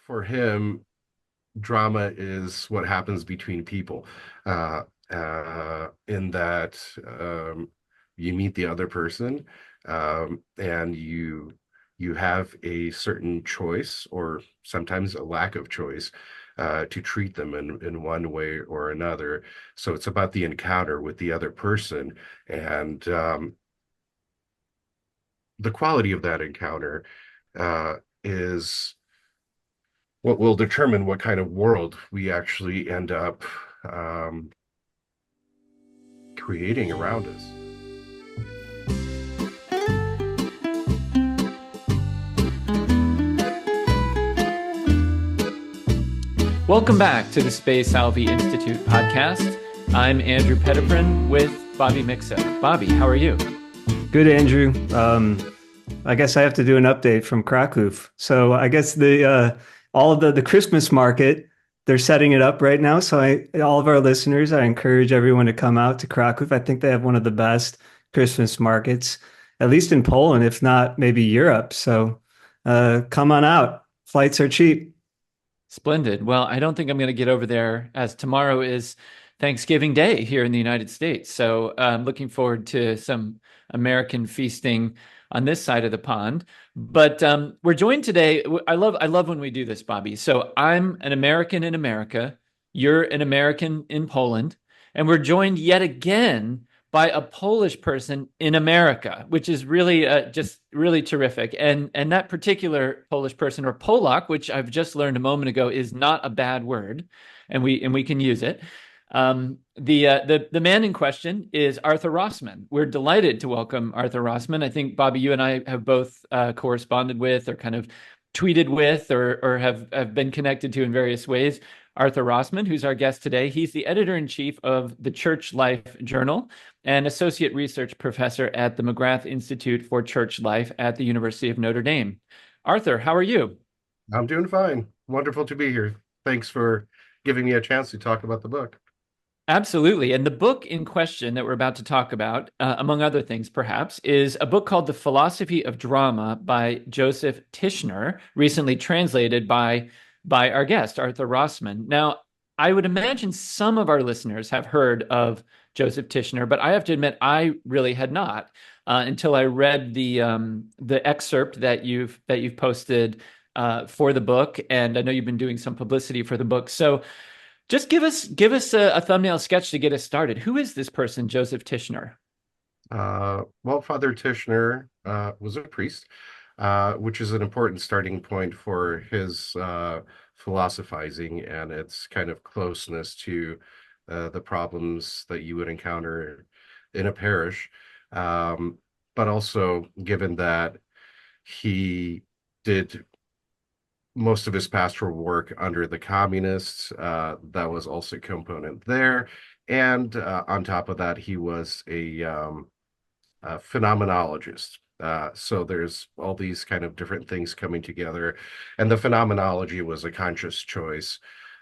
for him, drama is what happens between people, uh, in that you meet the other person, and you have a certain choice, or sometimes a lack of choice, to treat them in one way or another. So it's about the encounter with the other person, and the quality of that encounter is what will determine what kind of world we actually end up um, creating around us. Welcome back to the Space Salvi Institute podcast. I'm Andrew Petiprin with Bobby Mixa. Bobby, how are you? Good, Andrew. I guess I have to do an update from Krakow. So I guess the all of the Christmas market, they're setting it up right now. So all of our listeners, I encourage everyone to come out to Krakow. I think they have one of the best Christmas markets, at least in Poland, if not maybe Europe. So come on out. Flights are cheap. Splendid. Well, I don't think I'm going to get over there, as tomorrow is Thanksgiving Day here in the United States. So I'm looking forward to some American feasting on this side of the pond. But we're joined today. I love when we do this, Bobby. So I'm an American in America. You're an American in Poland, and we're joined yet again by a Polish person in America, which is really just really terrific. And that particular Polish person, or Polak, which I've just learned a moment ago, is not a bad word, and we can use it. The man in question is Artur Rosman. We're delighted to welcome Artur Rosman. I think, Bobby, you and I have both corresponded with, or kind of tweeted with, or have been connected to in various ways. Artur Rosman, who's our guest today. He's the editor-in-chief of the Church Life Journal and associate research professor at the McGrath Institute for Church Life at the University of Notre Dame. Artur, how are you? I'm doing fine. Wonderful to be here. Thanks for giving me a chance to talk about the book. Absolutely. And the book in question that we're about to talk about, among other things, perhaps, is a book called The Philosophy of Drama by Józef Tischner, recently translated by our guest, Artur Rosman. Now, I would imagine some of our listeners have heard of Józef Tischner, but I have to admit I really had not until I read the excerpt that you've posted for the book, and I know you've been doing some publicity for the book. So just give us a thumbnail sketch to get us started. Who is this person, Józef Tischner? Well, Father Tischner was a priest, which is an important starting point for his philosophizing and its kind of closeness to the problems that you would encounter in a parish. But also, given that he did most of his pastoral work under the communists, that was also a component there. And on top of that, he was a phenomenologist. So there's all these kind of different things coming together. And the phenomenology was a conscious choice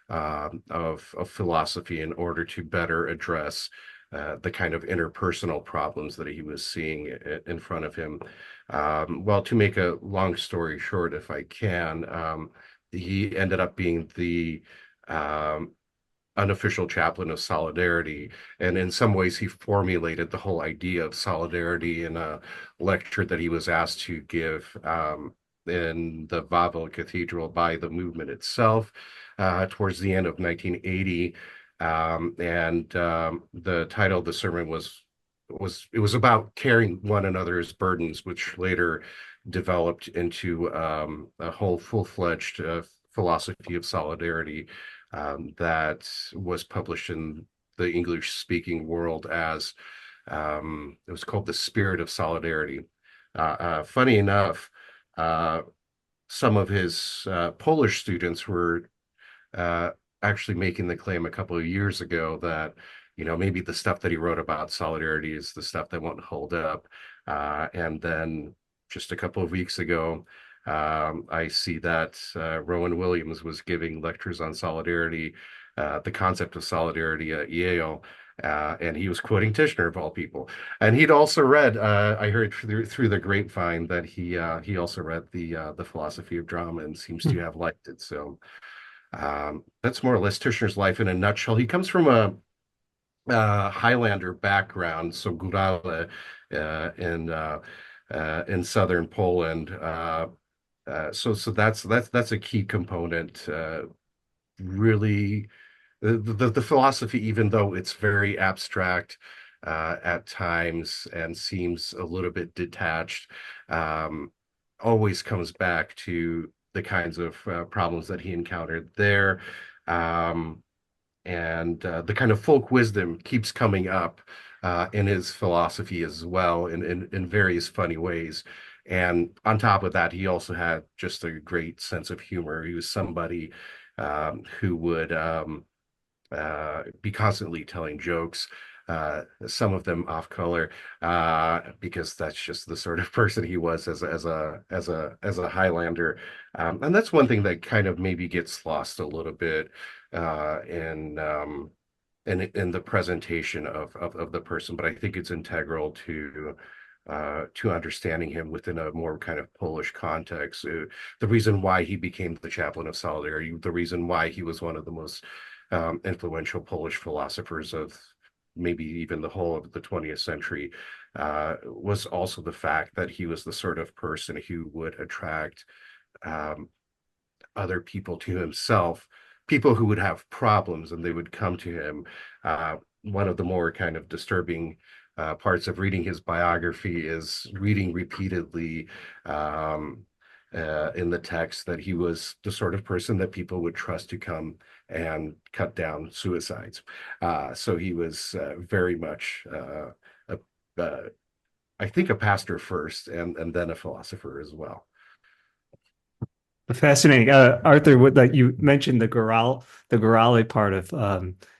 of philosophy in order to better address the kind of interpersonal problems that he was seeing in front of him. Well, to make a long story short, if I can, he ended up being the unofficial chaplain of Solidarity. And in some ways, he formulated the whole idea of solidarity in a lecture that he was asked to give in the Wawel Cathedral by the movement itself towards the end of 1980. The title of the sermon was about carrying one another's burdens, which later developed into a whole full-fledged philosophy of solidarity that was published in the English-speaking world as it was called The Spirit of Solidarity. Funny enough, some of his Polish students were actually making the claim a couple of years ago that, maybe the stuff that he wrote about solidarity is the stuff that won't hold up. And then just a couple of weeks ago, I see that Rowan Williams was giving lectures on solidarity, the concept of solidarity at Yale. And he was quoting Tischner of all people. And he'd also read, I heard through the grapevine that he also read the philosophy of drama and seems to have liked it. So that's more or less Tischner's life in a nutshell. He comes from a Highlander background, so Górale in southern Poland. So that's a key component. Really, the philosophy, even though it's very abstract at times and seems a little bit detached, always comes back to the kinds of problems that he encountered there. Um, and the kind of folk wisdom keeps coming up in his philosophy as well in various funny ways. And on top of that, he also had just a great sense of humor. He was somebody who would be constantly telling jokes, some of them off color, because that's just the sort of person he was as a Highlander. And that's one thing that kind of maybe gets lost a little bit uh, in um, in the presentation of the person, but I think it's integral to understanding him within a more kind of Polish context. The reason why he became the chaplain of Solidarity, the reason why he was one of the most influential Polish philosophers of maybe even the whole of the 20th century, was also the fact that he was the sort of person who would attract um, other people to himself, people who would have problems and they would come to him. One of the more kind of disturbing parts of reading his biography is reading repeatedly um, in the text that he was the sort of person that people would trust to come and cut down suicides. So he was very much, uh, I think, a pastor first and then a philosopher as well. Fascinating. Arthur, what that you mentioned the Gorale part of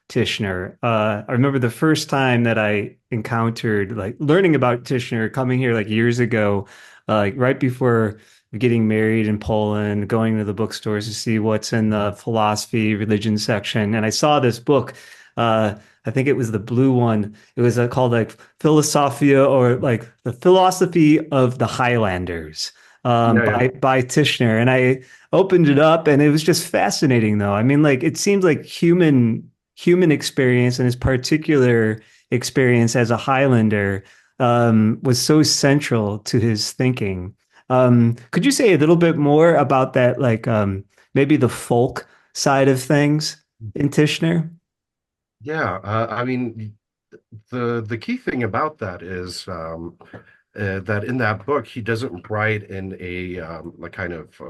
Tishner. I remember the first time that I encountered like learning about Tishner coming here like years ago, like right before getting married in Poland, going to the bookstores to see what's in the philosophy, religion section. And I saw this book. I think it was the blue one. It was called like Philosophia or like the Philosophy of the Highlanders Yeah, yeah. by Tischner. And I opened it up and it was just fascinating though. I mean, like it seems like human experience and his particular experience as a Highlander was so central to his thinking. Could you say a little bit more about that, like maybe the folk side of things in Tischner? Yeah, I mean, the key thing about that is that in that book he doesn't write in a kind of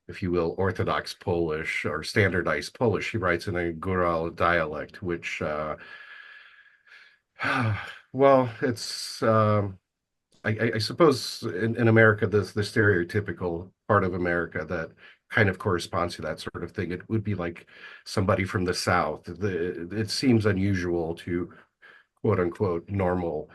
if you will, Orthodox Polish or standardized Polish. He writes in a Gural dialect, which well, it's I suppose in America, the stereotypical part of America that kind of corresponds to that sort of thing. It would be like somebody from the South. It seems unusual to quote unquote normal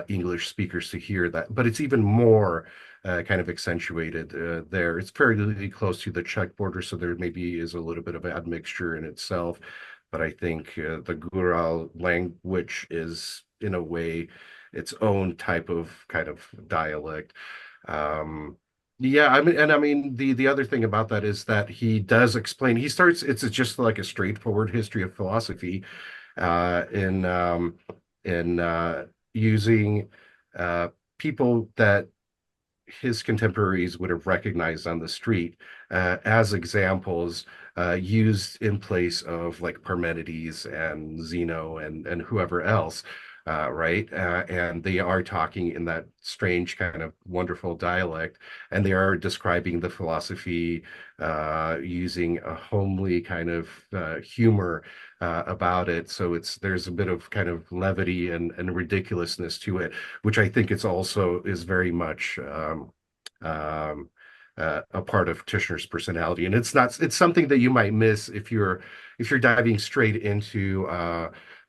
English speakers to hear that, but it's even more kind of accentuated there. It's fairly close to the Czech border, so there maybe is a little bit of admixture in itself. But I think the Gural language is, in a way, its own type of kind of dialect. Um, yeah, I mean, the other thing about that is that he does explain. He starts. It's just like a straightforward history of philosophy in using uh, people that his contemporaries would have recognized on the street as examples used in place of like Parmenides and Zeno and whoever else, right? And they are talking in that strange kind of wonderful dialect, and they are describing the philosophy using a homely kind of humor about it. So there's a bit of kind of levity and ridiculousness to it, which I think it's also is very much um, a part of Tishner's personality. And it's something that you might miss if you're diving straight into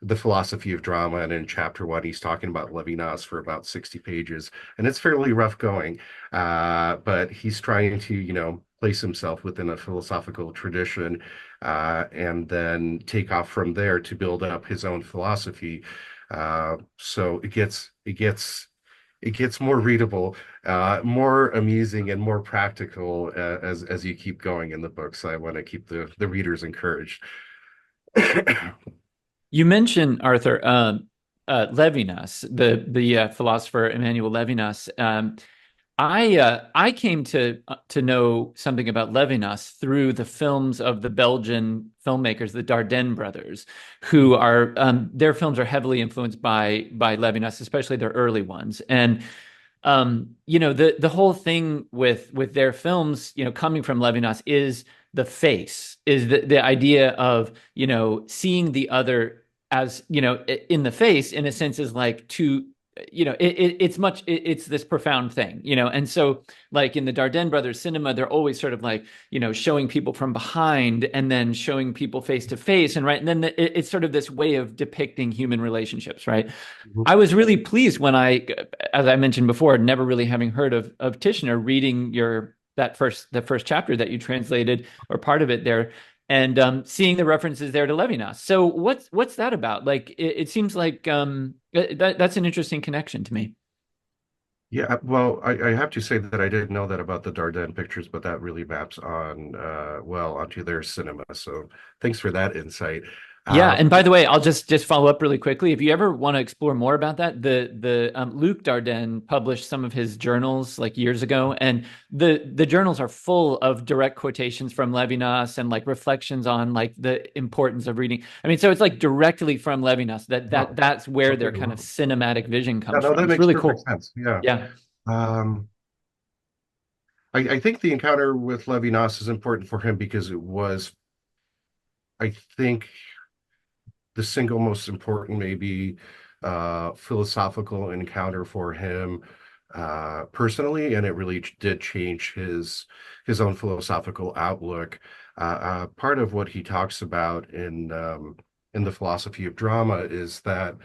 the philosophy of drama. And in chapter one, he's talking about Levinas for about 60 pages, and it's fairly rough going. But he's trying to, place himself within a philosophical tradition, and then take off from there to build up his own philosophy. So it gets more readable, more amusing, and more practical as you keep going in the book. So I want to keep the readers encouraged. You mentioned Arthur Levinas, the philosopher Emmanuel Levinas. I came to know something about Levinas through the films of the Belgian filmmakers, the Dardenne brothers, who are their films are heavily influenced by Levinas, especially their early ones. And the whole thing with their films, coming from Levinas is the face, is the idea of seeing the other as in the face, in a sense, is like to it's this profound thing, and so like in the Dardenne brothers cinema, they're always sort of like showing people from behind and then showing people face to face, and then it's sort of this way of depicting human relationships, right? I was really pleased when as I mentioned before, never really having heard of Tischner, reading the first chapter that you translated, or part of it there, and seeing the references there to Levinas. So what's that about? Like it seems like that's an interesting connection to me. Yeah, well, I have to say that I didn't know that about the Dardenne pictures, but that really maps on well onto their cinema. So thanks for that insight. Yeah, Uh, and by the way, I'll just follow up really quickly. If you ever want to explore more about that, the Luc Dardenne published some of his journals like years ago, and the journals are full of direct quotations from Levinas and like reflections on like the importance of reading. I mean, so it's like directly from Levinas no, that's where their something kind of wrong. cinematic vision Yeah, comes no, from. that It's makes really perfect cool. sense. Yeah. Yeah. Um, I think the encounter with Levinas is important for him because it was, I think, the single most important, maybe, philosophical encounter for him personally, and it really did change his own philosophical outlook. Part of what he talks about in the philosophy of drama is that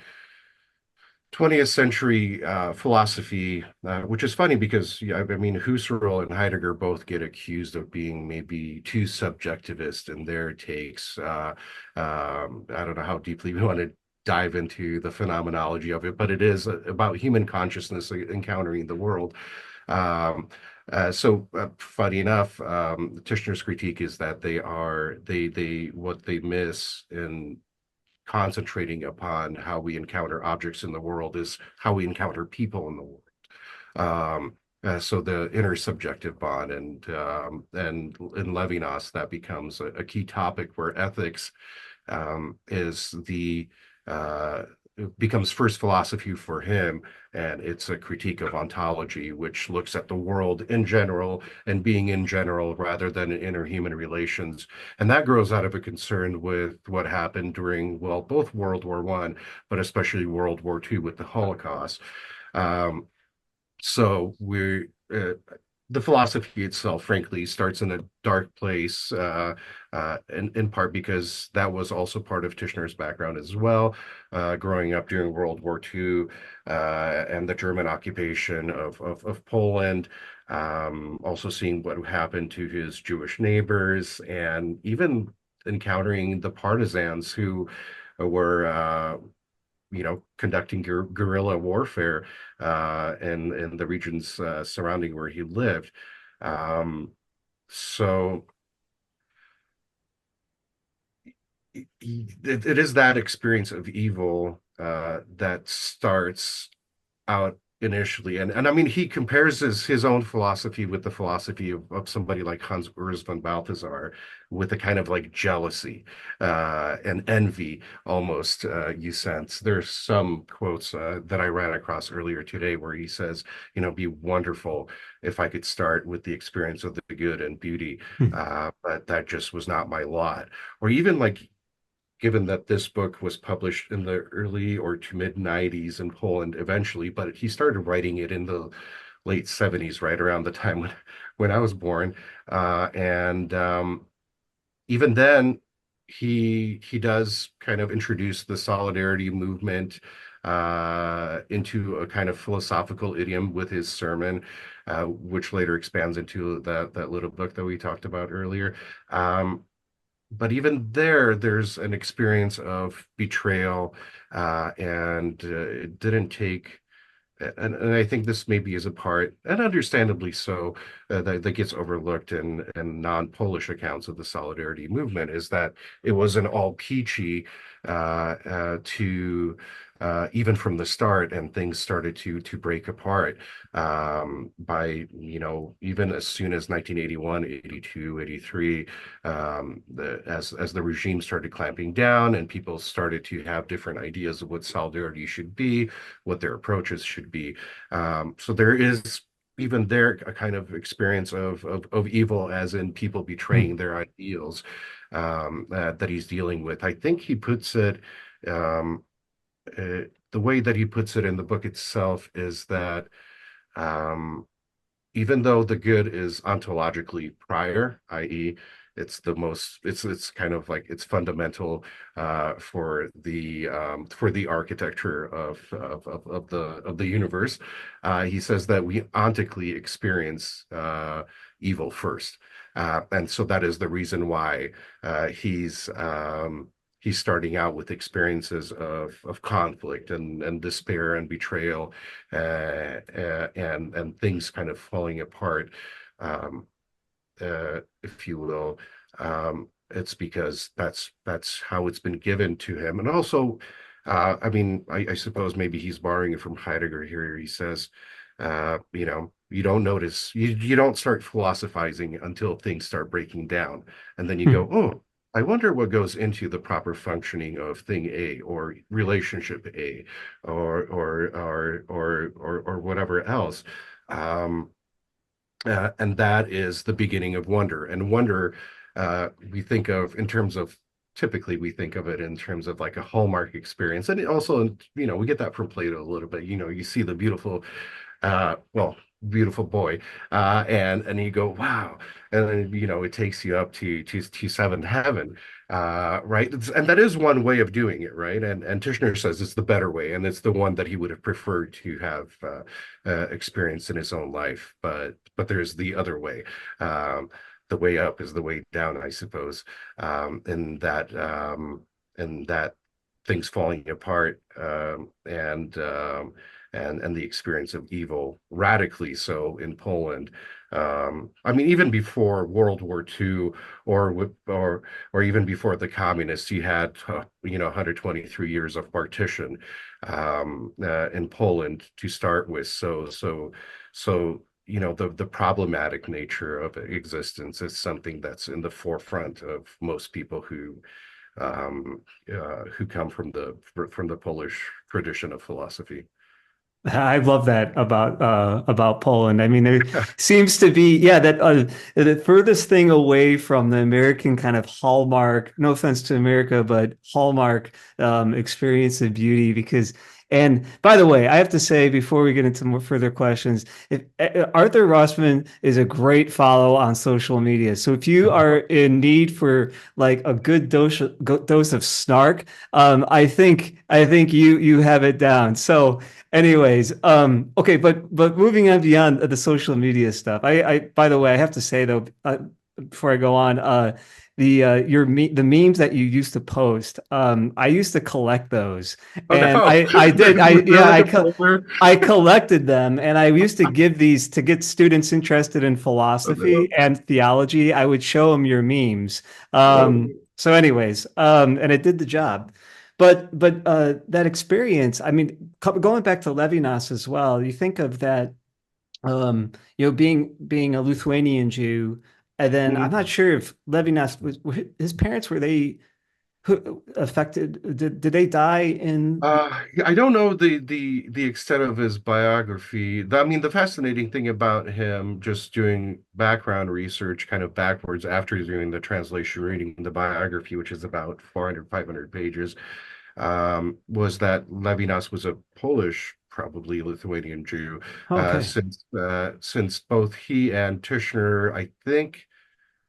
20th century philosophy, which is funny because yeah, I mean, Husserl and Heidegger both get accused of being maybe too subjectivist in their takes. I don't know how deeply we want to dive into the phenomenology of it, but it is about human consciousness encountering the world. Funny enough, Tishner's critique is that they what they miss in concentrating upon how we encounter objects in the world is how we encounter people in the world. So the intersubjective bond, and in Levinas that becomes a key topic where ethics is the becomes first philosophy for him, and it's a critique of ontology, which looks at the world in general and being in general rather than interhuman relations. And that grows out of a concern with what happened during, well, both World War One, but especially World War Two with the Holocaust. Um, so we're the philosophy itself, frankly, starts in a dark place, in part because that was also part of Tishner's background as well, growing up during World War II and the German occupation of Poland, also seeing what happened to his Jewish neighbors, and even encountering the partisans who were conducting guerrilla warfare in the regions surrounding where he lived. So it is that experience of evil that starts out initially. And I mean, he compares his own philosophy with the philosophy of somebody like Hans Urs von Balthasar, with a kind of like jealousy and envy almost, you sense. There's some quotes that I ran across earlier today where he says, be wonderful if I could start with the experience of the good and beauty, but that just was not my lot. Or even like, given that this book was published in the early or to mid 90s in Poland eventually, but he started writing it in the late 70s, right around the time when I was born. And even then, he does kind of introduce the solidarity movement, into a kind of philosophical idiom with his sermon, which later expands into that little book that we talked about earlier. But even there's an experience of betrayal, and it didn't take. And I think this maybe is a part, and understandably so, that gets overlooked in non-Polish accounts of the Solidarity movement, is that it wasn't all peachy to even from the start, and things started to break apart by, even as soon as 1981, 82, 83, as the regime started clamping down and people started to have different ideas of what solidarity should be, what their approaches should be. So there is even there a kind of experience of evil, as in people betraying their ideals, that he's dealing with. I think he puts it, the way that he puts it in the book itself is that, um, even though the good is ontologically prior, i.e., it's kind of like it's fundamental for the architecture of the universe. He says that we ontically experience evil first, and so that is the reason why he's starting out with experiences of conflict and despair and betrayal, and things kind of falling apart, um, if you will. It's because that's how it's been given to him. And also, I mean, I suppose maybe he's borrowing it from Heidegger here. He says, you don't notice, you don't start philosophizing until things start breaking down. And then you go, oh, I wonder what goes into the proper functioning of thing A or relationship A, or whatever else. Um, and that is the beginning of wonder. And wonder, we think of in terms of, typically we think of it in terms of like a hallmark experience. And it also, we get that from Plato a little bit. You see the beautiful, well, beautiful boy, and you go, wow, and then it takes you up to seventh heaven, right? And that is one way of doing it, right? And Tischner says it's the better way, and it's the one that he would have preferred to have experienced in his own life. But there's the other way. The way up is the way down, I suppose, in that things falling apart, and the experience of evil, radically so in Poland. I mean, even before World War II, or even before the communists, you had 123 years of partition in Poland to start with. So the problematic nature of existence is something that's in the forefront of most people who come from the Polish tradition of philosophy. I love that about Poland. I mean, there seems to be, yeah, that the furthest thing away from the American kind of hallmark, no offense to America, but hallmark experience of beauty. Because, and by the way, I have to say before we get into more further questions, if Artur Rosman is a great follow on social media. So if you are in need for like a good dose of snark, I think you have it down. So. Anyways, okay, but moving on beyond the social media stuff, I by the way, I have to say though, before I go on, the memes that you used to post, I used to collect those, Oh and no. I did, I yeah, Like a folder? I collected them, and I used to give these to get students interested in Oh, no. philosophy and theology. I would show them your memes. Oh. So, anyways, and it did the job. But that experience, I mean, going back to Levinas as well, you think of that, being a Lithuanian Jew, and then I'm Mhm. not sure if Levinas his parents, were they affected? Did they die in? I don't know the extent of his biography. I mean, the fascinating thing about him, just doing background research kind of backwards after doing the translation, reading the biography, which is about 400, 500 pages, was that Levinas was a Polish, probably Lithuanian Jew, Okay. since both he and Tischner, I think,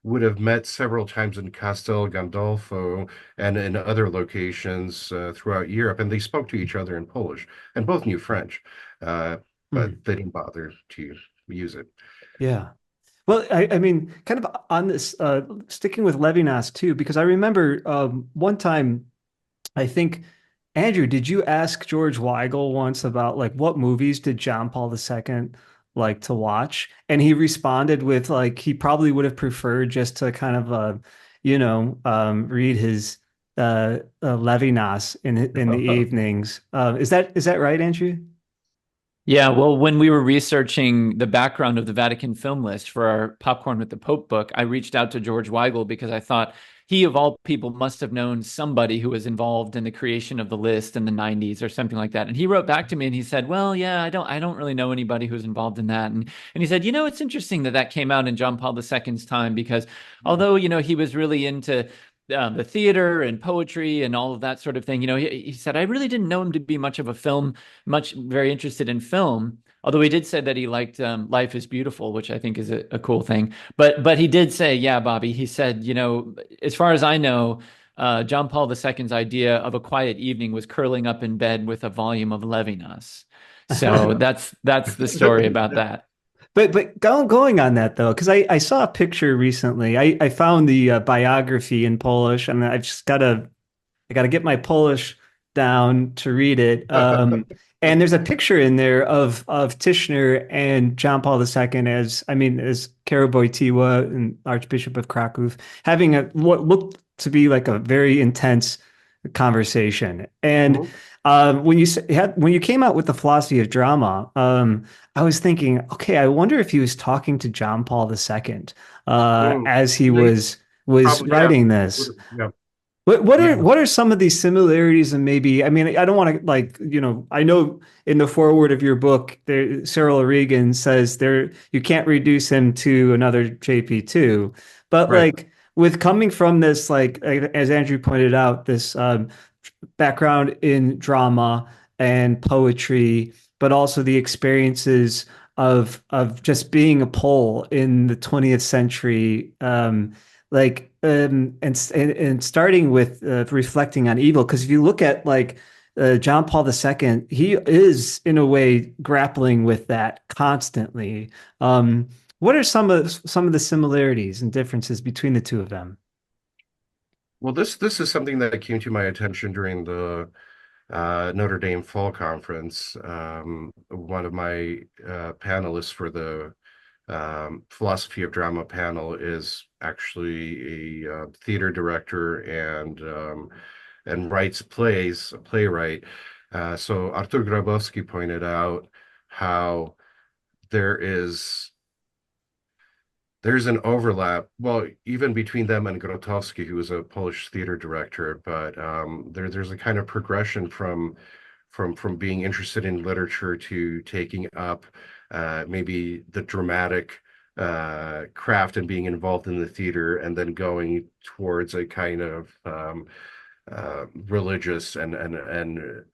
would have met several times in Castel Gandolfo and in other locations throughout Europe, and they spoke to each other in Polish, and both knew French, but they didn't bother to use it. Yeah. Well, I mean, kind of on this, sticking with Levinas too, because I remember one time, I think, Andrew, did you ask George Weigel once about like what movies did John Paul II like to watch? And he responded with like he probably would have preferred just to kind of read his Levinas in the evenings. Is that right, Andrew? Yeah, well, when we were researching the background of the Vatican film list for our Popcorn with the Pope book, I reached out to George Weigel because I thought he, of all people, must have known somebody who was involved in the creation of the list in the 90s or something like that. And he wrote back to me and he said, "Well, yeah, I don't really know anybody who's involved in that." And he said, "It's interesting that that came out in John Paul II's time because although, he was really into the theater and poetry and all of that sort of thing. He said, I really didn't know him to be much of a very interested in film. Although he did say that he liked Life is Beautiful, which I think is a cool thing. But he did say, yeah, Bobby, he said, as far as I know, John Paul II's idea of a quiet evening was curling up in bed with a volume of Levinas. So that's the story about that. But going on that though, because I saw a picture recently. I found the biography in Polish, and I gotta get my Polish down to read it. And there's a picture in there of Tischner and John Paul II as Karol Wojtyła and Archbishop of Krakow having what looked to be like a very intense conversation. And Mhm. when you came out with the philosophy of drama, I was thinking, okay, I wonder if he was talking to John Paul II Mm. as he They was probably, yeah, writing this. yeah, What are yeah. what are some of these similarities and maybe I mean I don't want to I know in the foreword of your book there Cyril Regan says there you can't reduce him to another JP2, but Right. like with coming from this like as Andrew pointed out this background in drama and poetry, but also the experiences of just being a Pole in the 20th century, and starting with reflecting on evil. Because if you look at like John Paul II, he is in a way grappling with that constantly. What are some of the similarities and differences between the two of them? Well, this is something that came to my attention during the Notre Dame Fall Conference. One of my panelists for the philosophy of drama panel is actually a theater director and writes plays, a playwright. So Artur Grabowski pointed out how there is there's an overlap, well, even between them and Grotowski, who was a Polish theater director, but there's a kind of progression from being interested in literature to taking up maybe the dramatic craft and being involved in the theater, and then going towards a kind of religious and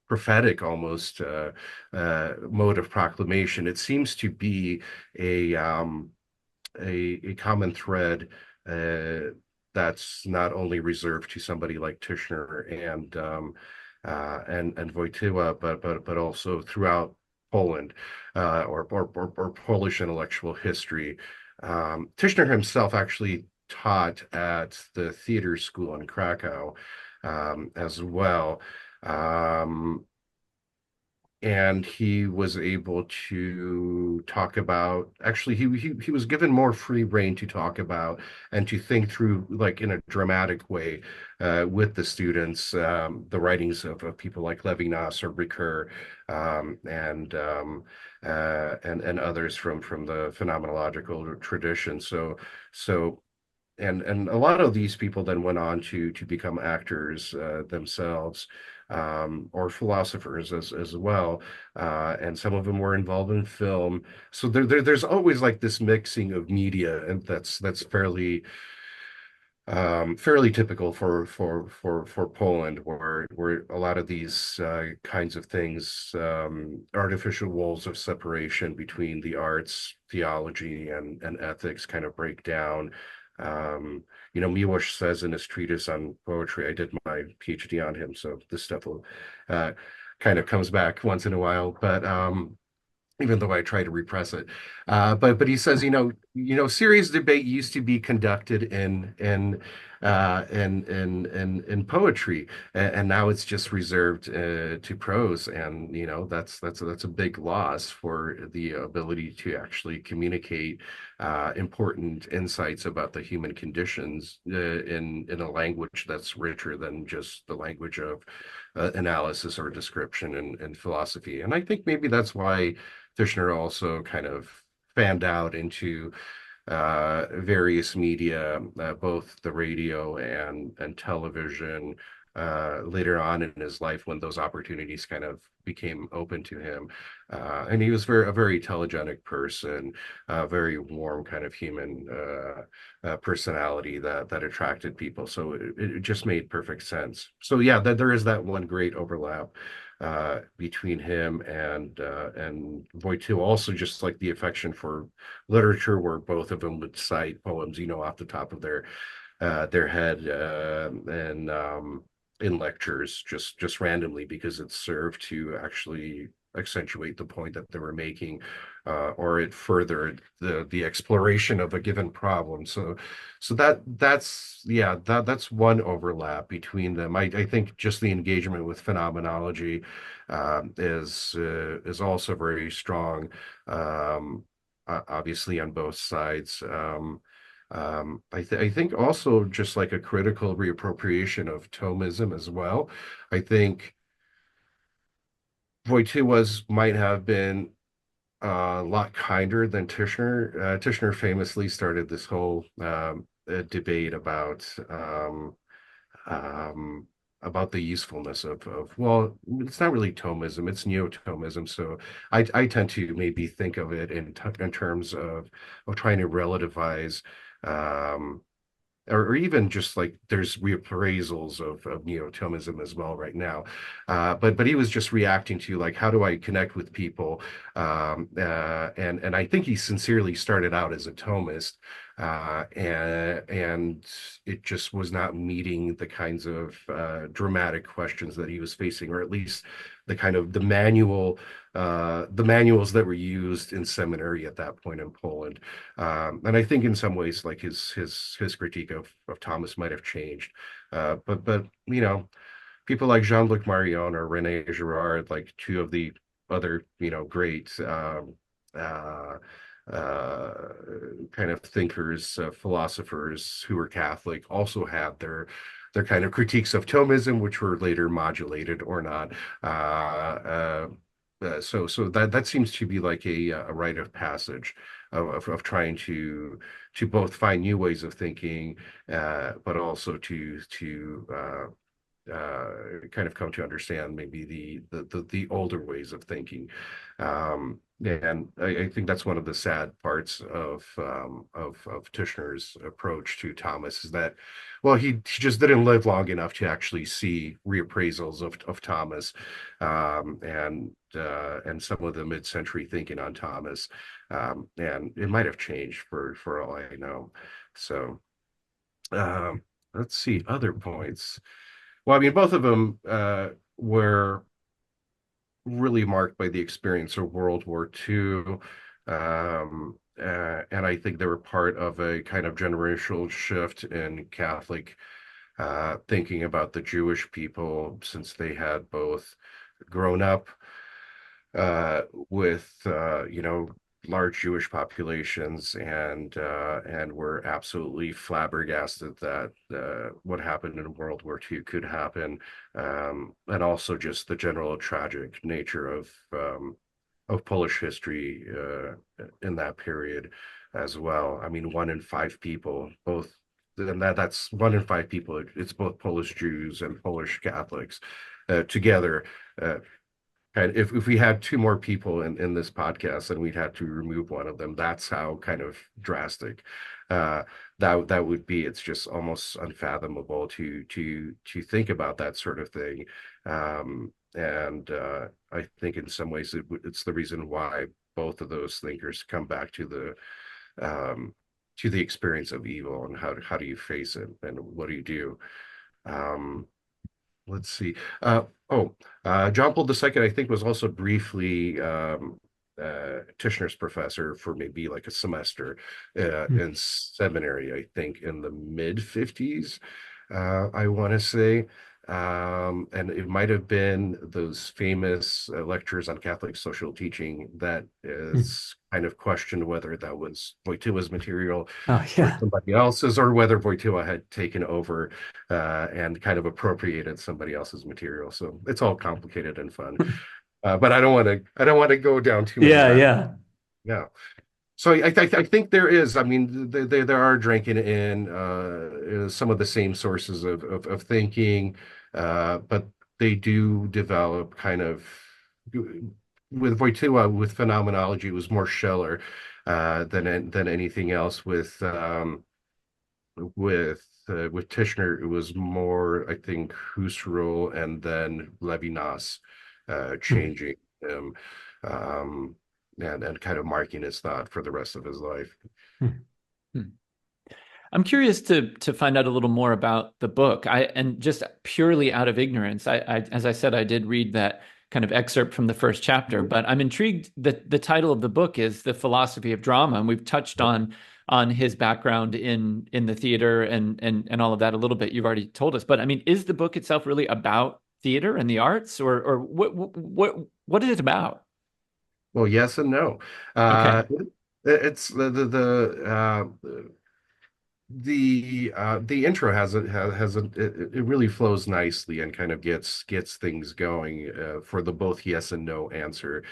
prophetic almost mode of proclamation. It seems to be a um, a common thread that's not only reserved to somebody like Tischner and Wojtyła, but also throughout Poland or Polish intellectual history. Tischner himself actually taught at the theater school in Krakow as well. Um, and he was able to talk about actually he was given more free rein to talk about and to think through like in a dramatic way with the students the writings of people like Levinas or Ricoeur and others from the phenomenological tradition. So and a lot of these people then went on to become actors themselves, or philosophers as well, and some of them were involved in film. So there's always like this mixing of media, and that's fairly typical for Poland, where a lot of these kinds of things, artificial walls of separation between the arts, theology, and ethics kind of break down. Miłosz says in his treatise on poetry, I did my PhD on him, so this stuff will uh, kind of comes back once in a while, but even though I try to repress it. But he says, serious debate used to be conducted in poetry, and now it's just reserved to prose, and that's a big loss for the ability to actually communicate important insights about the human conditions in a language that's richer than just the language of analysis or description and philosophy. And I think maybe that's why Tischner also kind of fanned out into various media, both the radio and television, later on in his life when those opportunities kind of became open to him. And he was a very telegenic person, a very warm kind of human personality that attracted people. So it just made perfect sense. So yeah, there is that one great overlap between him and Wojtyła. Also, just like the affection for literature, where both of them would cite poems, off the top of their head, and in lectures, just randomly, because it served to actually accentuate the point that they were making, or it furthered the exploration of a given problem. So that's one overlap between them. I think just the engagement with phenomenology is also very strong, obviously on both sides. I think also just like a critical reappropriation of Thomism as well. I think Wojtyła's might have been a lot kinder than Tischner. Tischner famously started this whole debate about the usefulness of, well, it's not really Thomism, it's neo-Thomism. So I tend to maybe think of it in terms of trying to relativize, um, or even just like there's reappraisals of neo-Thomism as well right now. But he was just reacting to, like, how do I connect with people? And I think he sincerely started out as a Thomist, and it just was not meeting the kinds of dramatic questions that he was facing, or at least the kind of the manuals that were used in seminary at that point in Poland. And I think in some ways, like his critique of Thomas might have changed. But people like Jean-Luc Marion or René Girard, like two of the other great uh, uh, kind of thinkers, philosophers who were Catholic, also had their kind of critiques of Thomism, which were later modulated or not. So that seems to be like a rite of passage of trying to both find new ways of thinking, but also kind of come to understand maybe the older ways of thinking. And I think that's one of the sad parts of Tischner's approach to Thomas, is that, well, he just didn't live long enough to actually see reappraisals of Thomas, and some of the mid-century thinking on Thomas, and it might have changed for all I know. So let's see other points. Well, I mean, both of them were really marked by the experience of World War II. And I think they were part of a kind of generational shift in Catholic thinking about the Jewish people, since they had both grown up with large Jewish populations, and were absolutely flabbergasted that what happened in World War II could happen, and also just the general tragic nature of Polish history in that period as well. I mean, 1 in 5 people, both, and that's 1 in 5 people. It's both Polish Jews and Polish Catholics together. And if we had two more people in this podcast, then we'd have to remove one of them. That's how kind of drastic that would be. It's just almost unfathomable to think about that sort of thing. And I think in some ways it's the reason why both of those thinkers come back to the to the experience of evil, and how do you face it, and what do you do? Um, let's see. John Paul II, I think, was also briefly Tischner's professor for maybe like a semester in seminary, I think, in the mid 50s, I want to say. And it might have been those famous lectures on Catholic social teaching that is kind of questioned whether that was Wojtyła's material Oh, or yeah. somebody else's, or whether Wojtyła had taken over and kind of appropriated somebody else's material. So it's all complicated and fun. But I don't want to go down too many Yeah, rabbit. yeah. Yeah. So I think there is. I mean, there are drinking in some of the same sources of thinking, but they do develop kind of with Wojtyła, with phenomenology, it was more Scheller than anything else. With Tischner, it was more, I think, Husserl and then Levinas changing him, and kind of marking his thought for the rest of his life. I'm curious to find out a little more about the book. And just purely out of ignorance, as I said, I did read that kind of excerpt from the first chapter, but I'm intrigued that the title of the book is The Philosophy of Drama, and we've touched on his background in the theater and all of that a little bit. You've already told us, but I mean, is the book itself really about theater and the arts, or what is it about? Well, yes and no. Okay. It's the intro has it really flows nicely and kind of gets things going for the both yes and no answer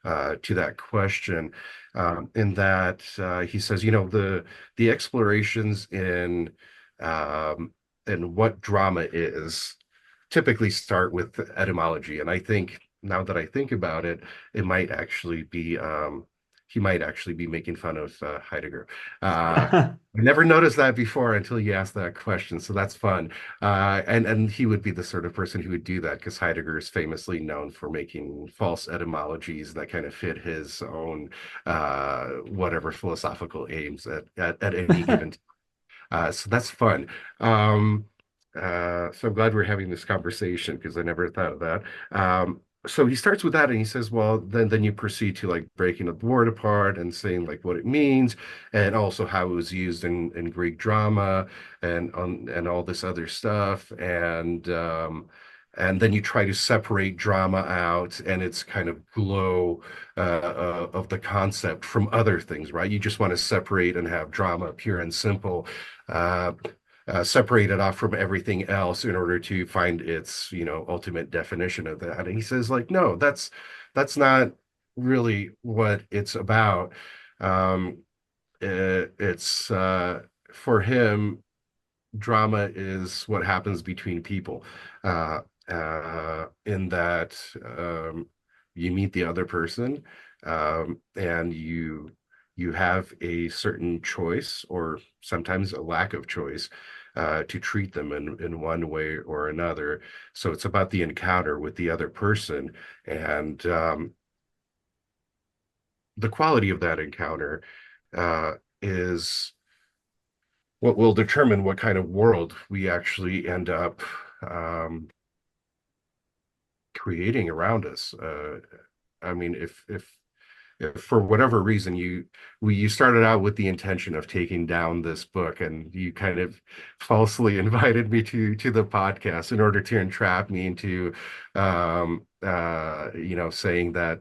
to that question. In that he says, the explorations in what drama is typically start with etymology, and I think now that I think about it, it might actually be he might actually be making fun of Heidegger. I never noticed that before until you asked that question, so that's fun. And he would be the sort of person who would do that because Heidegger is famously known for making false etymologies that kind of fit his own whatever philosophical aims at any given time. So that's fun. So I'm glad we're having this conversation because I never thought of that. So he starts with that and he says, well, then you proceed to like breaking the word apart and saying like what it means and also how it was used in Greek drama and all this other stuff. And then you try to separate drama out and its kind of glow of the concept from other things, right? You just want to separate and have drama pure and simple. Separate it off from everything else in order to find its, ultimate definition of that. And he says, like, no, that's not really what it's about. It's for him, drama is what happens between people. In that you meet the other person, and you have a certain choice or sometimes a lack of choice to treat them in one way or another. So it's about the encounter with the other person and the quality of that encounter is what will determine what kind of world we actually end up creating around us. I mean, if for whatever reason you started out with the intention of taking down this book and you kind of falsely invited me to the podcast in order to entrap me into saying that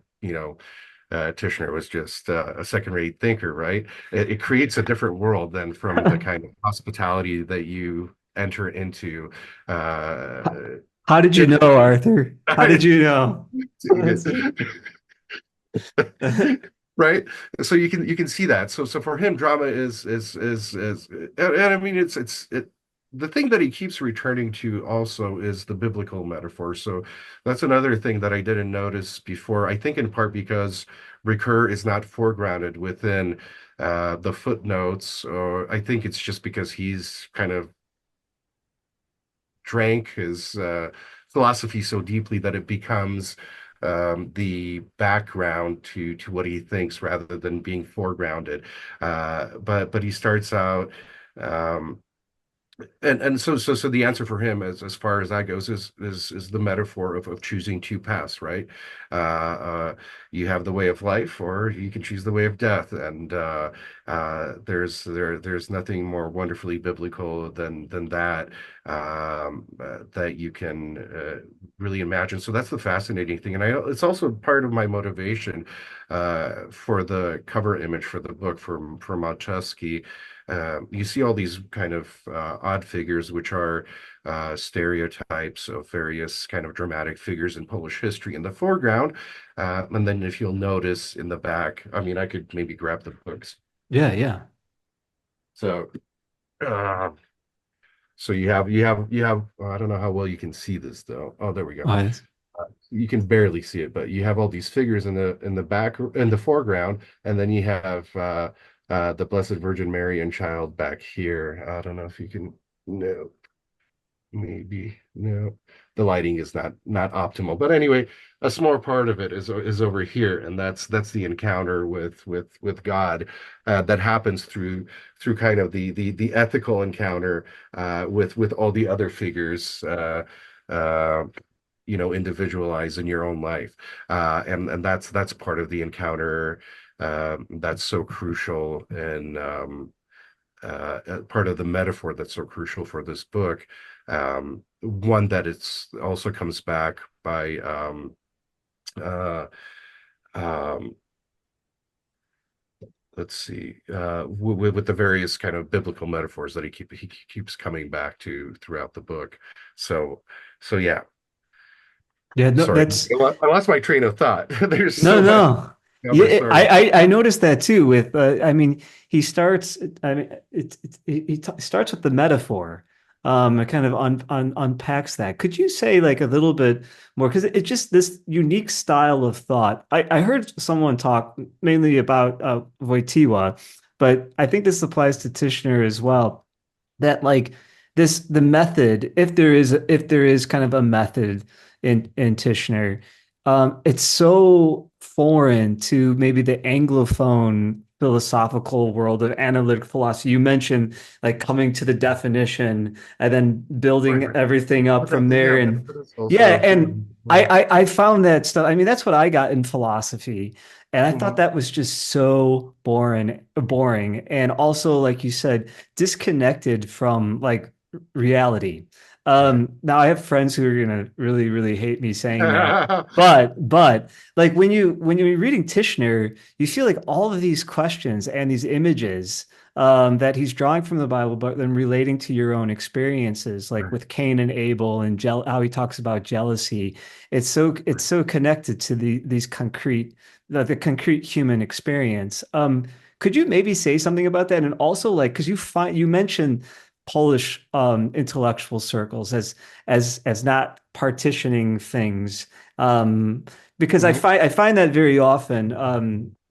Tischner was just a second-rate thinker, right? It creates a different world than from the kind of hospitality that you enter into. How did you know, Arthur? How did you know? Right, so you can see that. So for him, drama is and I mean it the thing that he keeps returning to also is the biblical metaphor. So that's another thing that I didn't notice before, I think in part because Ricoeur is not foregrounded within the footnotes, or I think it's just because he's kind of drank his philosophy so deeply that it becomes the background to what he thinks rather than being foregrounded. But he starts out. Um, and so the answer for him, as far as that goes, is the metaphor of choosing two paths, right? You have the way of life, or you can choose the way of death, and there's nothing more wonderfully biblical than that, that you can really imagine. So that's the fascinating thing, and it's also part of my motivation for the cover image for the book for Malczewski. You see all these kind of odd figures, which are stereotypes of various kind of dramatic figures in Polish history in the foreground. And then if you'll notice in the back, I mean, I could maybe grab the books. Yeah, yeah. So, uh, so you have, I don't know how well you can see this though. Oh, there we go. Oh, You can barely see it, but you have all these figures in the back in the foreground, and then you have the Blessed Virgin Mary and Child back here. I don't know if you can. No, maybe no. The lighting is not optimal, but anyway, a small part of it is over here, and that's the encounter with God that happens through kind of the ethical encounter with all the other figures. Uh, Individualize in your own life, and that's part of the encounter, that's so crucial, and part of the metaphor that's so crucial for this book. One that it's also comes back by uh, um, let's see, with the various kind of biblical metaphors that he keeps coming back to throughout the book. So yeah. yeah. No, Sorry, that's I lost my train of thought. There's no, so much no. cover. Yeah, Sorry. I noticed that too. With I mean, he starts. I mean, starts with the metaphor. It kind of unpacks that. Could you say like a little bit more? Because it's just this unique style of thought. I heard someone talk mainly about Wojtyła, but I think this applies to Tischner as well. That like the method, if there is kind of a method in Tischner, it's so foreign to maybe the Anglophone philosophical world of analytic philosophy. You mentioned like coming to the definition and then Right, building right. everything up But from there. And that's yeah, also and I found that stuff. I mean, that's what I got in philosophy. And I thought Mhm. that was just so boring. And also, like you said, disconnected from like reality. Right. Now I have friends who are gonna really, really hate me saying that. But like when you're reading Tishner, you feel like all of these questions and these images that he's drawing from the Bible, but then relating to your own experiences, like Right, with Cain and Abel and how he talks about jealousy. It's right. so connected to these concrete the concrete human experience. Could you maybe say something about that? And also like because you mentioned Polish intellectual circles as not partitioning things. Because Mhm. I find that very often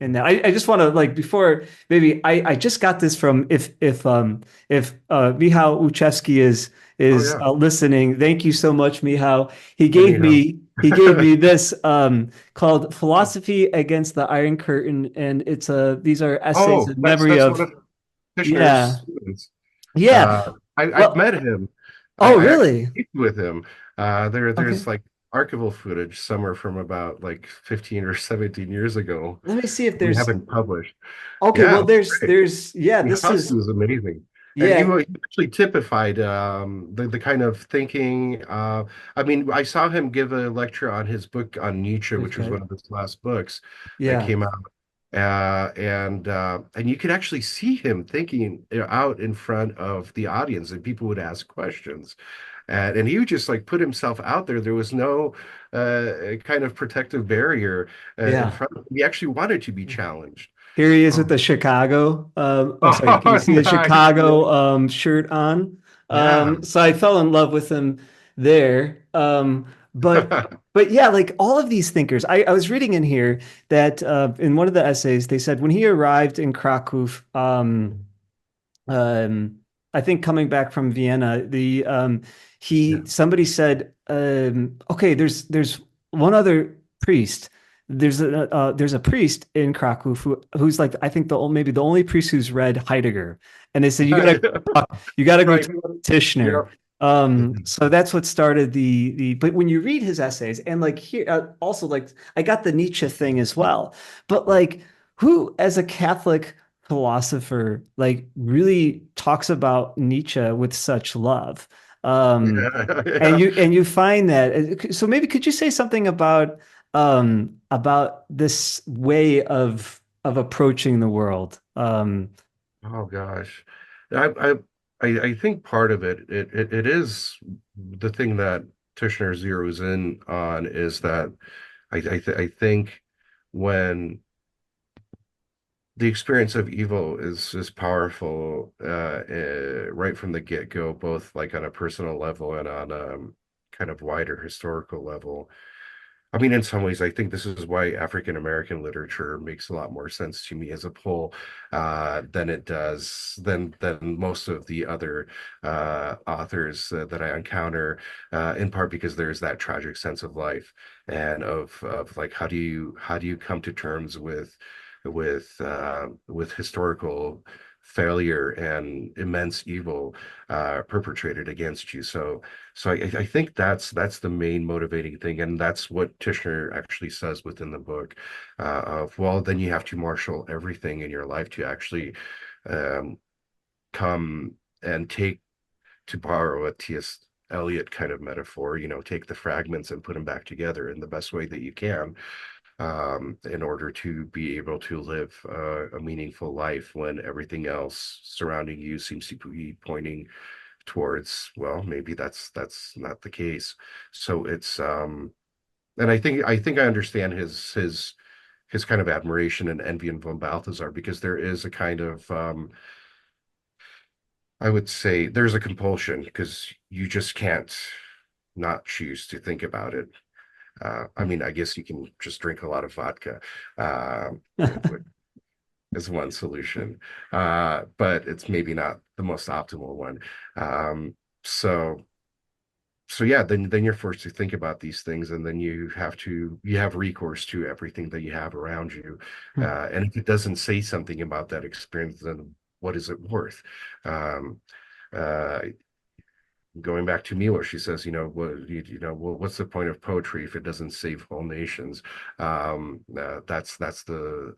in that I just want to like before maybe I just got this from if Michał Uchewski Oh is yeah. listening. Thank you so much, Michał. Anyhow. He gave me this called Philosophy Against the Iron Curtain, and it's these are essays Oh, in that's memory one of of Tischner's yeah students. yeah. I've Well, met him. oh I actually really? speak with him. Okay. There's like archival footage somewhere from about like 15 or 17 years ago. Let me see if We there's haven't published. okay, Yeah, well it was great. there's yeah, this Husky is was amazing. And yeah, he actually typified the kind of thinking. I mean, I saw him give a lecture on his book on Nietzsche, which was okay. one of his last books that Yeah. came out. And you could actually see him thinking out in front of the audience, and people would ask questions. And he would just like put himself out there. There was no kind of protective barrier in Yeah. front of him. He actually wanted to be challenged. Here he is with Oh, the Chicago. Oh, sorry. Can you oh see the nice. Chicago shirt on? Yeah. So I fell in love with him there. But yeah, like all of these thinkers. I was reading in here that in one of the essays they said when he arrived in Krakow, um, I think coming back from Vienna, Yeah. somebody said, okay, there's one other priest. There's a priest in Krakow who's like I think maybe the only priest who's read Heidegger, and they said you gotta go Right. talk to Tischner. Yeah. So that's what started the. But when you read his essays, and like here also like I got the Nietzsche thing as well, but like who as a Catholic philosopher like really talks about Nietzsche with such love? Um, and Yeah. you find that so maybe could you say something about this way of approaching the world? Oh gosh. I I I think part of it is the thing that Tishner zeroes in on is that I think when the experience of evil is powerful right from the get-go, both like on a personal level and on a kind of wider historical level. I mean, in some ways, I think this is why African American literature makes a lot more sense to me as a whole than it does than most of the other authors that I encounter. In part because there's that tragic sense of life and of like how do you come to terms with historical failure and immense evil perpetrated against you. So I think that's the main motivating thing, and that's what Tishner actually says within the book. Of well, then you have to marshal everything in your life to actually um, come and take, to borrow a T.S. Eliot kind of metaphor, take the fragments and put them back together in the best way that you can, in order to be able to live a meaningful life when everything else surrounding you seems to be pointing towards, well, maybe that's not the case. So it's and I think I understand his kind of admiration and envy in von Balthasar, because there is a kind of I would say there's a compulsion because you just can't not choose to think about it. I mean, I guess you can just drink a lot of vodka, uh, as one solution, but it's maybe not the most optimal one. Um, so so yeah, then you're forced to think about these things, and then you have recourse to everything that you have around you, and if it doesn't say something about that experience, then what is it worth? Um, uh, Going back to Milo, she says, well, what's the point of poetry if it doesn't save whole nations? That's the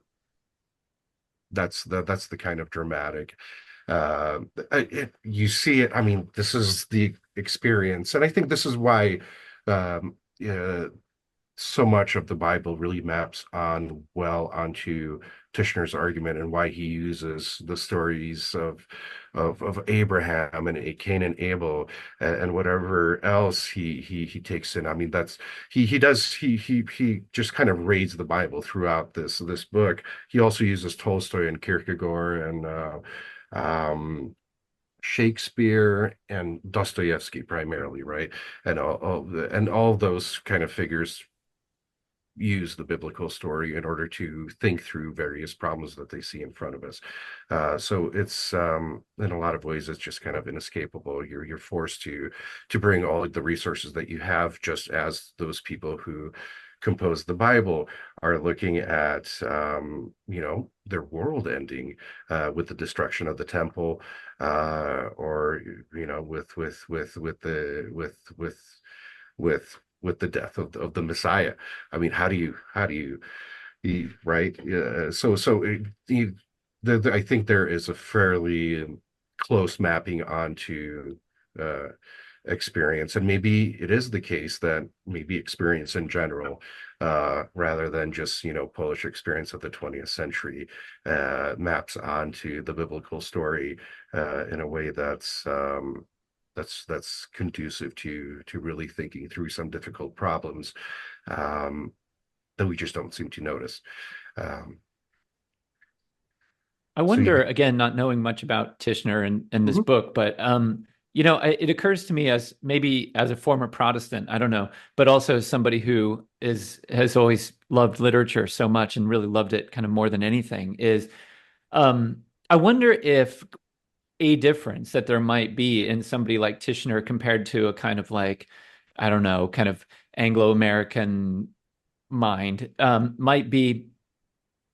kind of dramatic. You see it. I mean, this is the experience, and I think this is why um, uh, so much of the Bible really maps on well onto Tishner's argument, and why he uses the stories of Abraham and Cain and Abel, and whatever else he takes in. I mean, that's he does he just kind of raids the Bible throughout this book. He also uses Tolstoy and Kierkegaard and um Shakespeare and Dostoevsky primarily, right? And all those kind of figures use the biblical story in order to think through various problems that they see in front of us. So it's in a lot of ways it's just kind of inescapable. You're forced to bring all of the resources that you have, just as those people who compose the Bible are looking at their world ending with the destruction of the temple, or with the death of the Messiah. I mean, right? I think there is a fairly close mapping onto uh, experience, and maybe it is the case that maybe experience in general, rather than just Polish experience of the 20th century, maps onto the biblical story in a way that's conducive to really thinking through some difficult problems, um, that we just don't seem to notice. Um, I so yeah. wonder, again, not knowing much about Tishner and this Mhm. book, but it occurs to me as maybe as a former Protestant, I don't know, but also as somebody who has always loved literature so much and really loved it kind of more than anything, is I wonder if a difference that there might be in somebody like Tishner compared to a kind of like, I don't know, kind of Anglo-American mind might be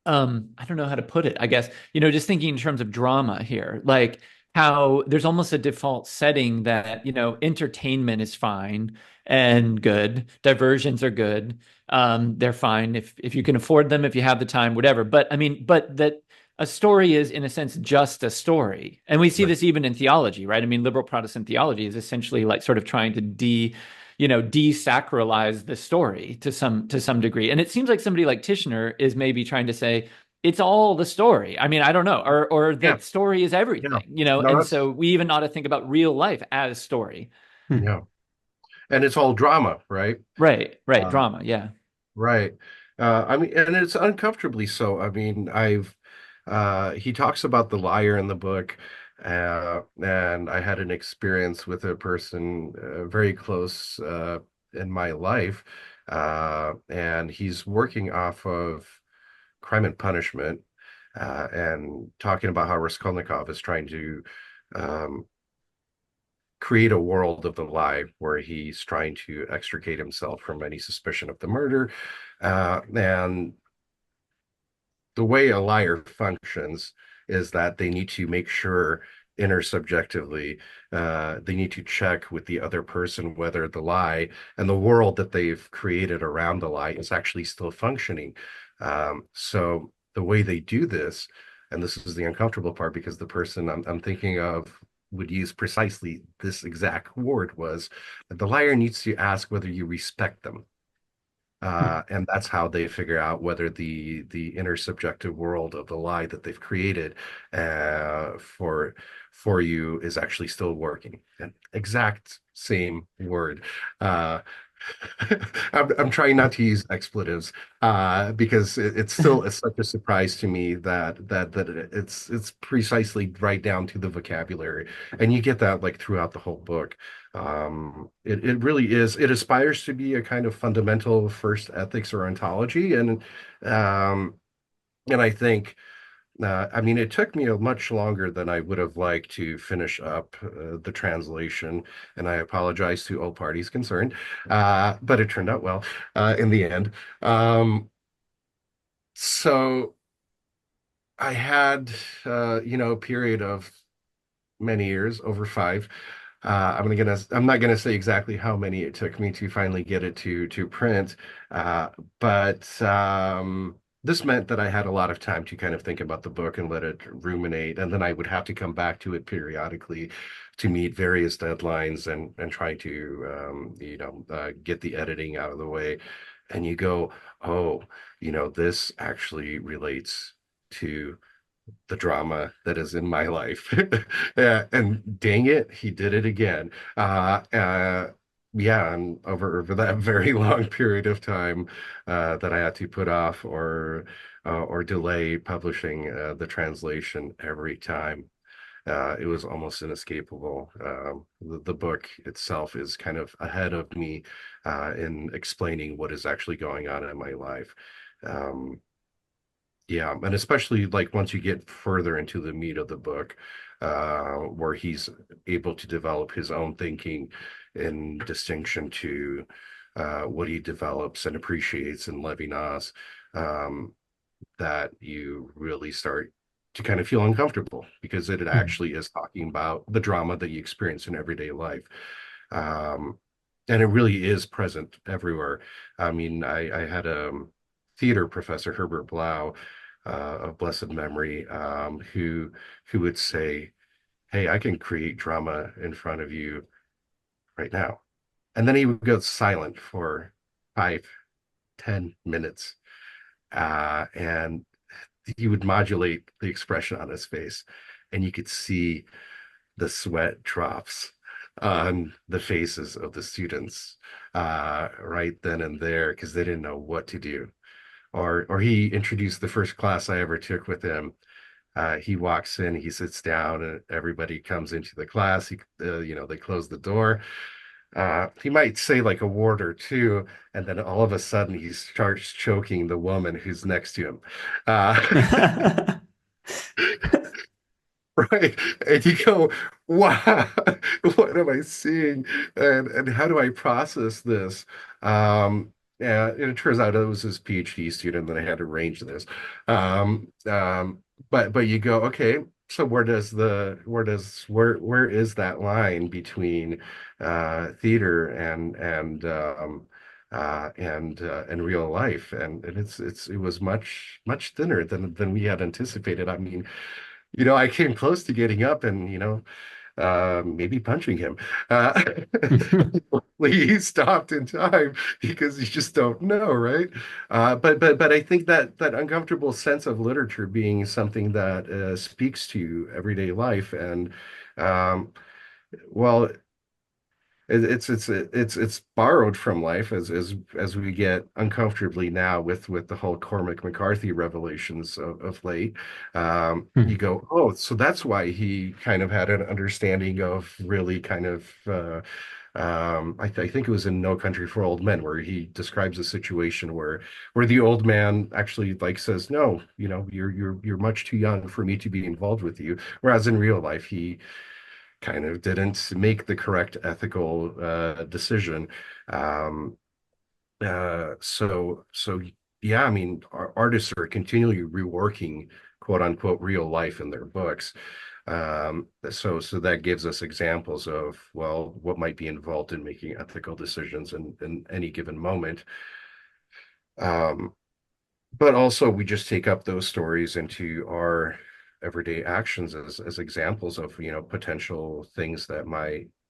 I don't know how to put it. I guess, just thinking in terms of drama here, like how there's almost a default setting that, entertainment is fine and good, diversions are good. They're fine if you can afford them, if you have the time, whatever. But I mean, but that a story is in a sense just a story. And we see Right. this even in theology, right? I mean, liberal Protestant theology is essentially like sort of trying to desacralize the story to some degree. And it seems like somebody like Tishner is maybe trying to say it's all the story. I mean, I don't know, or Yeah. that story is Yeah. everything, No, and that's so we even ought to think about real life as story. Hmm. yeah. And it's all drama, right? Right, Uh, drama, yeah. right. I mean, and it's uncomfortably so. I mean, he talks about the liar in the book, and I had an experience with a person very close in my life, and he's working off of Crime and Punishment, and talking about how Raskolnikov is trying to um, create a world of the lie where he's trying to extricate himself from any suspicion of the murder. And the way a liar functions is that they need to make sure intersubjectively, they need to check with the other person whether the lie and the world that they've created around the lie is actually still functioning. So the way they do this, and this is the uncomfortable part because the person I'm thinking of would use precisely this exact word, was that the liar needs to ask whether you respect them. And that's how they figure out whether the intersubjective world of the lie that they've created for you is actually still working. An exact same word. Uh, I'm trying not to use expletives because it's such a surprise to me that it's precisely right down to the vocabulary, and you get that like throughout the whole book. It really is. It aspires to be a kind of fundamental first ethics or ontology, um, and I think. I mean, it took me a much longer than I would have liked to finish up the translation, and I apologize to all parties concerned, but it turned out well in the end. So I had, a period of many years, over five. I'm not gonna say exactly how many it took me to finally get it to print, but this meant that I had a lot of time to kind of think about the book and let it ruminate, and then I would have to come back to it periodically to meet various deadlines and try to get the editing out of the way. And you go, oh, this actually relates to the drama that is in my life. Yeah, and dang it, he did it again. Yeah, and over that very long period of time that I had to put off or delay publishing the translation every time. It was almost inescapable. The book itself is kind of ahead of me in explaining what is actually going on in my life. Um, yeah, and especially like once you get further into the meat of the book, where he's able to develop his own thinking in distinction to what he develops and appreciates in Levinas, um, that you really start to kind of feel uncomfortable because it actually is talking about the drama that you experience in everyday life. Um, and it really is present everywhere. I mean, I had a theater professor, Herbert Blau, of blessed memory, who would say, "Hey, I can create drama in front of you right now," and then he would go silent for 5, 10 minutes, and he would modulate the expression on his face, and you could see the sweat drops on the faces of the students right then and there because they didn't know what to do. Or he introduced the first class I ever took with him. He walks in, he sits down, and everybody comes into the class. They close the door. He might say like a word or two, and then all of a sudden he starts choking the woman who's next to him. Uh, right. And you go, wow, what am I seeing? And how do I process this? and it turns out it was his PhD student that I had arranged this. Um, um, but you go, okay, so where is that line between theater and real life? And it was much thinner than we had anticipated. I mean, I came close to getting up and, maybe punching him. Uh, he stopped in time because you just don't know, right? But I think that uncomfortable sense of literature being something that speaks to everyday life, and um, well, it's borrowed from life as we get uncomfortably now with the whole Cormac McCarthy revelations of late. You go, oh, so that's why he kind of had an understanding of really kind of I think it was in No Country for Old Men where he describes a situation where the old man actually like says, no, you're much too young for me to be involved with you, whereas in real life he kind of didn't make the correct ethical decision. Um, so yeah, I mean, artists are continually reworking quote unquote real life in their books. So that gives us examples of, well, what might be involved in making ethical decisions in any given moment. Um, but also we just take up those stories into our everyday actions as examples of potential things that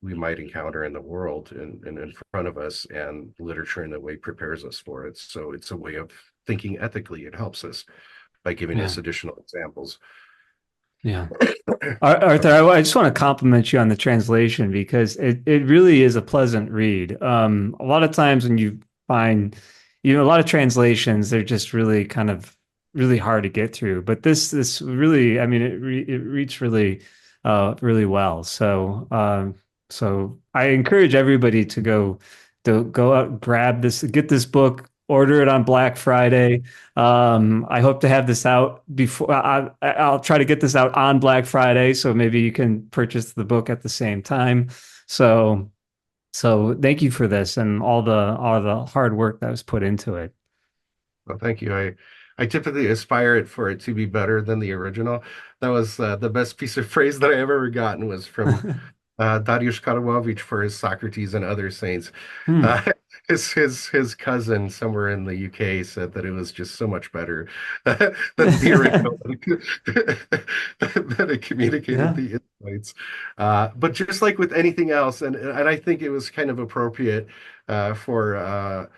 we might encounter in the world and in front of us, and literature in a way prepares us for it. So it's a way of thinking ethically. It helps us by giving Yeah. us additional examples. Yeah. Arthur, I just want to compliment you on the translation because it really is a pleasant read. A lot of times when you find, a lot of translations, they're just really kind of really hard to get through. But this really, I mean, it reads really, really well. So I encourage everybody to go out, grab this, get this book, order it on Black Friday. I hope to have this out before I'll try to get this out on Black Friday, so maybe you can purchase the book at the same time. So, so thank you for this and all the hard work that was put into it. Well, thank you. I typically aspire it for it to be better than the original. That was the best piece of praise that I have ever gotten was from Dariusz Karłowicz for his Socrates and Other Saints. Hmm. Uh, his cousin somewhere in the UK said that it was just so much better than the original, that it communicated Yeah. the insights. But just like with anything else, and I think it was kind of appropriate for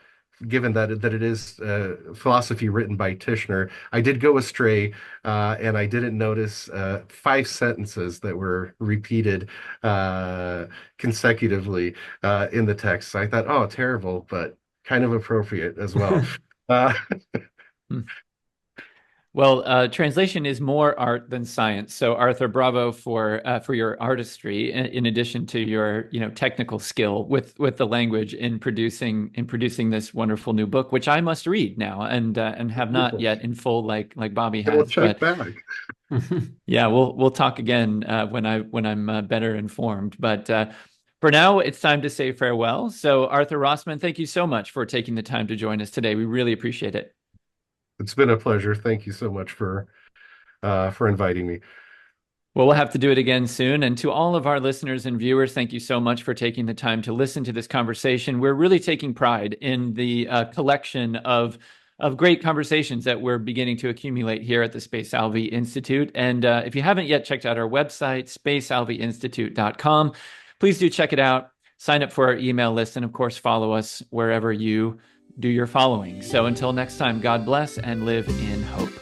given that it is philosophy written by Tischner. I did go astray, and I didn't notice 5 sentences that were repeated consecutively in the text. So I thought, oh, terrible, but kind of appropriate as well. Uh, Well, translation is more art than science. So, Arthur, bravo for your artistry, in addition to your technical skill with the language in producing this wonderful new book, which I must read now and have not yet in full like Bobby we'll has. check But back. yeah, we'll talk again when I'm better informed. But for now, it's time to say farewell. So, Artur Rosman, thank you so much for taking the time to join us today. We really appreciate it. It's been a pleasure. Thank you so much for inviting me. Well, we'll have to do it again soon. And to all of our listeners and viewers, thank you so much for taking the time to listen to this conversation. We're really taking pride in the collection of great conversations that we're beginning to accumulate here at the Space Alvey Institute. And if you haven't yet checked out our website, spacealveyinstitute.com, please do check it out. Sign up for our email list, and of course, follow us wherever you do your following. So until next time, God bless and live in hope.